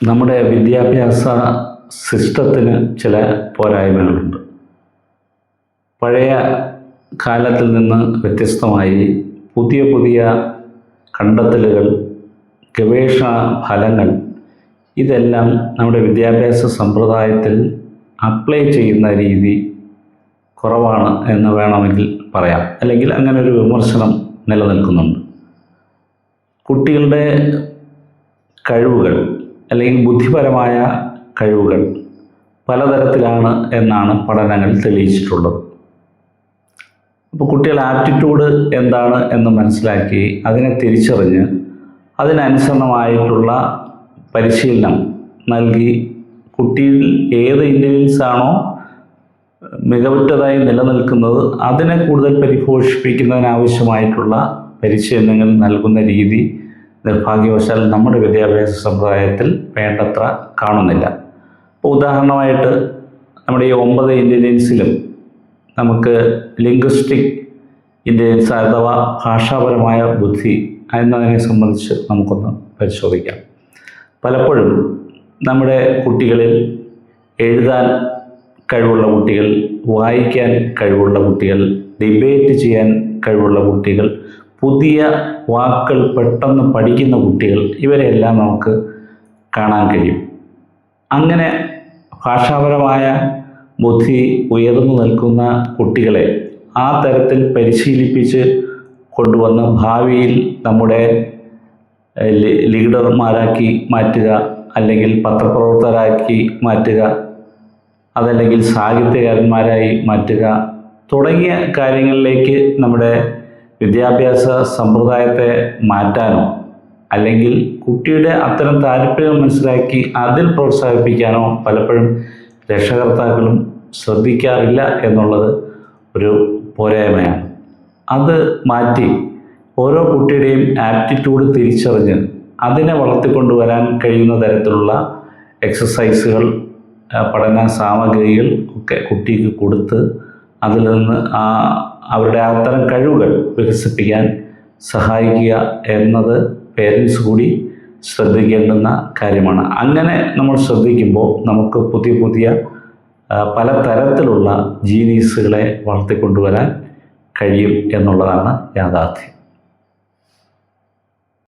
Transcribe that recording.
നമ്മുടെ വിദ്യാഭ്യാസ സിസ്റ്റത്തിന് ചില പോരായ്മകളുണ്ട്. പഴയ കാലത്തിൽ നിന്ന് വ്യത്യസ്തമായി പുതിയ പുതിയ കണ്ടെത്തലുകൾ, ഗവേഷണ ഫലങ്ങൾ ഇതെല്ലാം നമ്മുടെ വിദ്യാഭ്യാസ സമ്പ്രദായത്തിൽ അപ്ലൈ ചെയ്യുന്ന രീതി കുറവാണ് എന്ന് വേണമെങ്കിൽ പറയാം. അല്ലെങ്കിൽ അങ്ങനെ ഒരു വിമർശനം നിലനിൽക്കുന്നുണ്ട്. കുട്ടികളുടെ കഴിവുകൾ അല്ലെങ്കിൽ ബുദ്ധിപരമായ കഴിവുകൾ പലതരത്തിലാണ് എന്നാണ് പഠനങ്ങൾ തെളിയിച്ചിട്ടുള്ളത്. അപ്പോൾ കുട്ടികൾ ആപ്റ്റിറ്റ്യൂഡ് എന്താണ് എന്ന് മനസ്സിലാക്കി അതിനെ തിരിച്ചറിഞ്ഞ് അതിനനുസരണമായിട്ടുള്ള പരിശീലനം നൽകി കുട്ടിയിൽ ഏത് ഇൻ്റലിജൻസ് ആണോ മികവുറ്റതായി നിലനിൽക്കുന്നത് അതിനെ കൂടുതൽ പരിപോഷിപ്പിക്കുന്നതിനാവശ്യമായിട്ടുള്ള പരിശീലനങ്ങൾ നൽകുന്ന രീതി നിർഭാഗ്യവശാൽ നമ്മുടെ വിദ്യാഭ്യാസ സമ്പ്രദായത്തിൽ വേണ്ടത്ര കാണുന്നില്ല. ഇപ്പോൾ ഉദാഹരണമായിട്ട് നമ്മുടെ ഈ 9 ഇൻ്റലിജൻസിലും നമുക്ക് ലിംഗ്വിസ്റ്റിക് ഇൻ്റലിജൻസ് അഥവാ ഭാഷാപരമായ ബുദ്ധി എന്നതിനെ സംബന്ധിച്ച് നമുക്കൊന്ന് പരിശോധിക്കാം. പലപ്പോഴും നമ്മുടെ കുട്ടികളിൽ എഴുതാൻ കഴിവുള്ള കുട്ടികൾ, വായിക്കാൻ കഴിവുള്ള കുട്ടികൾ, ഡിബേറ്റ് ചെയ്യാൻ കഴിവുള്ള കുട്ടികൾ, പുതിയ വാക്കുകൾ പെട്ടെന്ന് പഠിക്കുന്ന കുട്ടികൾ, ഇവരെല്ലാം നമുക്ക് കാണാൻ കഴിയും. അങ്ങനെ ഭാഷാപരമായ ബുദ്ധി ഉയർന്നു നിൽക്കുന്ന കുട്ടികളെ ആ തരത്തിൽ പരിശീലിപ്പിച്ച് കൊണ്ടുവന്ന് ഭാവിയിൽ നമ്മുടെ ലീഡർമാരാക്കി മാറ്റുക, അല്ലെങ്കിൽ പത്രപ്രവർത്തകരാക്കി മാറ്റുക, അതല്ലെങ്കിൽ സാഹിത്യകാരന്മാരായി മാറ്റുക തുടങ്ങിയ കാര്യങ്ങളിലേക്ക് നമ്മുടെ വിദ്യാഭ്യാസ സമ്പ്രദായത്തെ മാറ്റാനോ അല്ലെങ്കിൽ കുട്ടിയുടെ അത്തരം താല്പര്യം മനസ്സിലാക്കി അതിൽ പ്രോത്സാഹിപ്പിക്കാനോ പലപ്പോഴും രക്ഷകർത്താക്കളും ശ്രദ്ധിക്കാറില്ല എന്നുള്ളത് ഒരു പോരായ്മയാണ്. അത് മാറ്റി ഓരോ കുട്ടിയുടെയും ആപ്റ്റിറ്റ്യൂഡ് തിരിച്ചറിഞ്ഞ് അതിനെ വളർത്തിക്കൊണ്ടുവരാൻ കഴിയുന്ന തരത്തിലുള്ള എക്സസൈസുകൾ, പഠന സാമഗ്രികൾ ഒക്കെ കുട്ടിക്ക് കൊടുത്ത് അതിൽ നിന്ന് അവരുടെ അത്തരം കഴിവുകൾ വികസിപ്പിക്കാൻ സഹായിക്കുക എന്നത് പേരൻസ് കൂടി ശ്രദ്ധിക്കേണ്ടുന്ന കാര്യമാണ്. അങ്ങനെ നമ്മൾ ശ്രദ്ധിക്കുമ്പോൾ നമുക്ക് പുതിയ പുതിയ പല തരത്തിലുള്ള ജീനീസുകളെ വളർത്തിക്കൊണ്ടുവരാൻ കഴിയും എന്നുള്ളതാണ് യാഥാർത്ഥ്യം.